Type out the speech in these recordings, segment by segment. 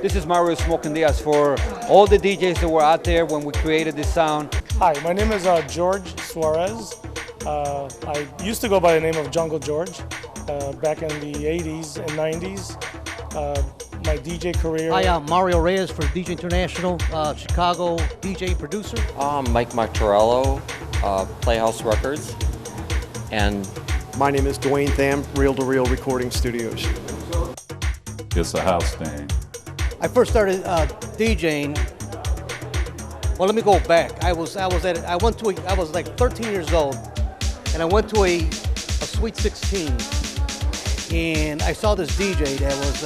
This is Mario Smoking Diaz for all the DJs that were out there when we created this sound. Hi, my name is George Suarez. I used to go by the name of Jungle George back in the 80s and 90s. My DJ career. Hi, I'm Mario Reyes for DJ International, Chicago DJ producer. Mike Martorello, Playhouse Records. And my name is Dwayne Tham, Reel to Reel Recording Studios. It's a house thing. I first started DJing. Well, let me go back. I was like 13 years old, and I went to a Sweet 16, and I saw this DJ that was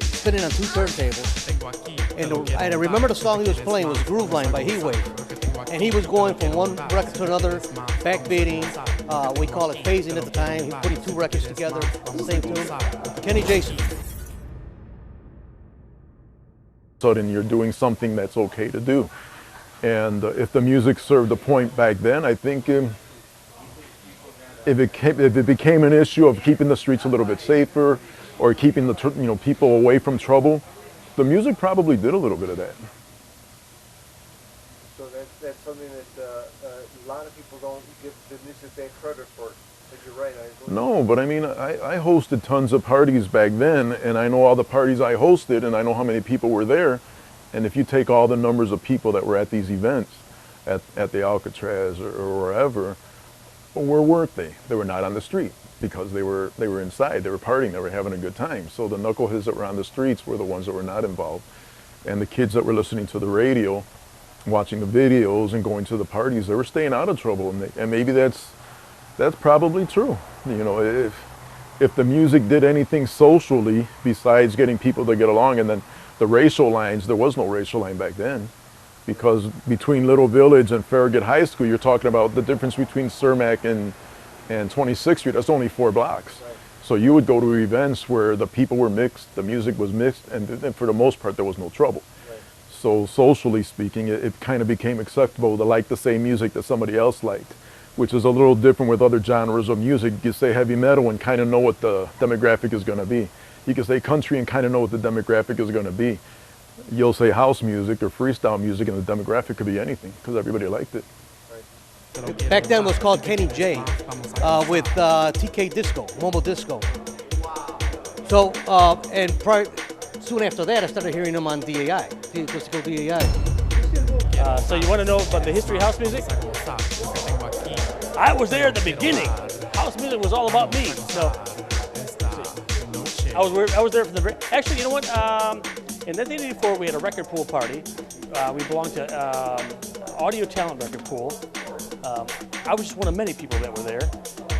spinning on 2 turntables. And I remember the song he was playing was Groove Line by Heatwave, and he was going from one record to another, backbeating. We call it phasing at the time. He was putting 2 records together, the same tune. Kenny Jason. Sudden you're doing something that's okay to do, and if the music served a point back then, I think if it became an issue of keeping the streets a little bit safer or keeping the people away from trouble, the music probably did a little bit of that. So that's something that a lot of people don't give the music that credit for. But you're right. No, but I mean, I hosted tons of parties back then, and I know all the parties I hosted, and I know how many people were there. And if you take all the numbers of people that were at these events, at the Alcatraz or wherever, where weren't they? They were not on the street because they were inside. They were partying. They were having a good time. So the knuckleheads that were on the streets were the ones that were not involved, and the kids that were listening to the radio, watching the videos, and going to the parties, they were staying out of trouble. And maybe that's probably true. You know, if the music did anything socially besides getting people to get along, and then the racial lines, there was no racial line back then, because between Little Village and Farragut High School, you're talking about the difference between Cermak and 26th Street. That's only 4 blocks. Right. So you would go to events where the people were mixed, the music was mixed, and for the most part, there was no trouble. Right. So socially speaking, it kind of became acceptable to like the same music that somebody else liked, which is a little different with other genres of music. You say heavy metal and kind of know what the demographic is going to be. You can say country and kind of know what the demographic is going to be. You'll say house music or freestyle music, and the demographic could be anything because everybody liked it. Back then it was called Kenny J with TK Disco, Mobile Disco. So, and soon after that, I started hearing them on DAI, Disco DAI. So you want to know about the history of house music? I was there at the beginning. House music was all about me. So I was there from the very. Actually, you know what? In 1984, we had a record pool party. We belonged to Audio Talent Record Pool. I was just one of many people that were there,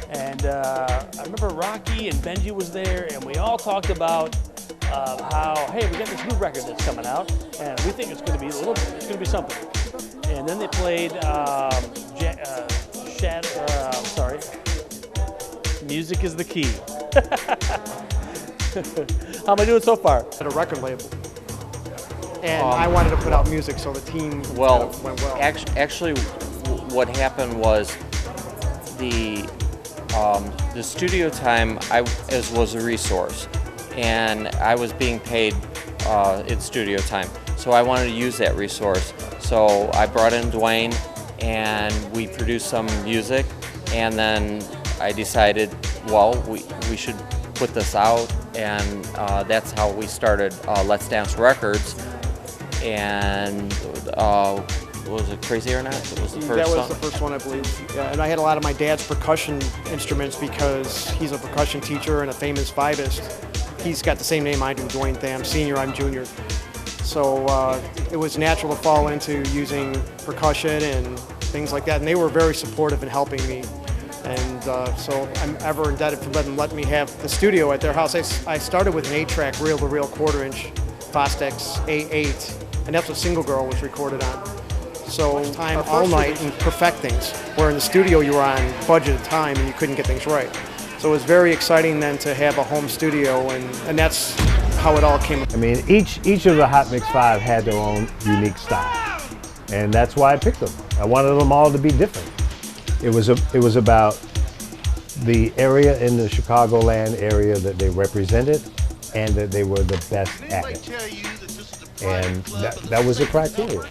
and I remember Rocky and Benji was there, and we all talked about how, hey, we got this new record that's coming out, and we think it's going to be it's going to be something. And then they played Music is the Key. How am I doing so far? At a record label. And I wanted to put out music, so the team went well. Actually, what happened was the studio time was a resource, and I was being paid in studio time. So I wanted to use that resource. So I brought in Dwayne, and we produced some music, and then I decided, well, we should put this out, and that's how we started Let's Dance Records. And was it Crazy or Not? That was the first That was song. the first one, I believe. Yeah, and I had a lot of my dad's percussion instruments because he's a percussion teacher and a famous vibist. He's got the same name I do, Dwayne Tham, Senior, I'm Junior. So it was natural to fall into using percussion and things like that, and they were very supportive in helping me. And so I'm ever indebted for letting me have the studio at their house. I started with an 8-track reel-to-reel 1/4-inch Fostex A8, and that's what Single Girl was recorded on. So time all night and perfect things, where in the studio you were on budgeted time and you couldn't get things right. So it was very exciting then to have a home studio, and that's how it all came. I mean, each of the Hot Mix 5 had their own unique style, and that's why I picked them. I wanted them all to be different. It was about the area in the Chicagoland area that they represented, and that they were the best at it. And that was the criteria.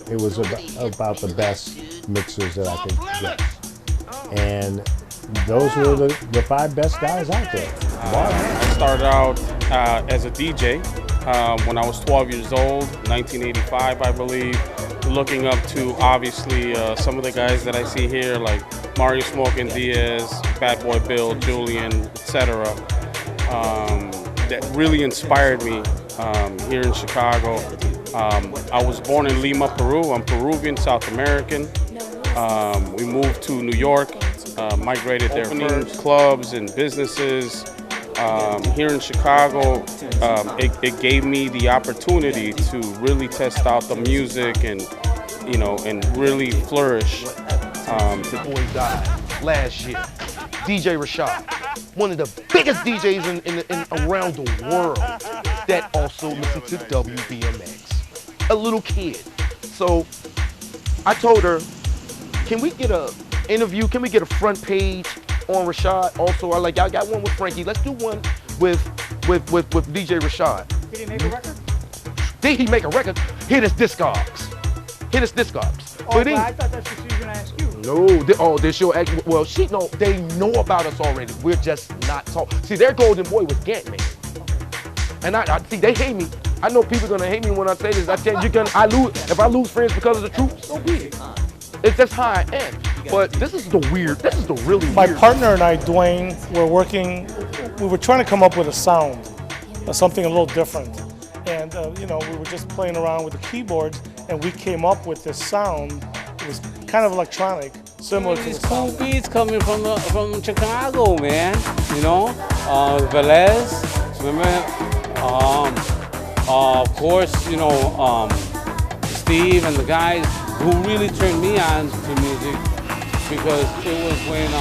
It was about the best mixers that I could get. And those were the 5 best guys out there. I started out as a DJ when I was 12 years old, 1985, I believe, looking up to obviously some of the guys that I see here, like Mario Smokin' Diaz, Bad Boy Bill, Julian, etc. That really inspired me here in Chicago. I was born in Lima, Peru. I'm Peruvian, South American. We moved to New York, migrated there, opening clubs and businesses. Here in Chicago, it gave me the opportunity to really test out the music and, you know, and really flourish. The boy died last year. DJ Rashad, one of the biggest DJs in around the world that also listened to WBMX. A little kid. So I told her, can we get an interview? Can we get a front page on Rashad? Also, I got one with Frankie. Let's do one with DJ Rashad. Did he make a record? Did he make a record? Hit his Discogs. Hit his Discogs. Oh, but I thought that's what she was gonna ask you. No, this she'll ask. Well, they know about us already. We're just not talking. See, their golden boy was Gant Man, and I see they hate me. I know people are gonna hate me when I say this. I lose if I lose friends because of the truth. So be it. It's just how I am. But this is the really weird. My partner and I, Dwayne, we were trying to come up with a sound, something a little different. And you know, we were just playing around with the keyboards, and we came up with this sound. It was kind of electronic, similar to the sound. Cool beats coming from Chicago, man. You know, Velez, remember? Of course, you know, Steve and the guys who really turned me on to music, because it was when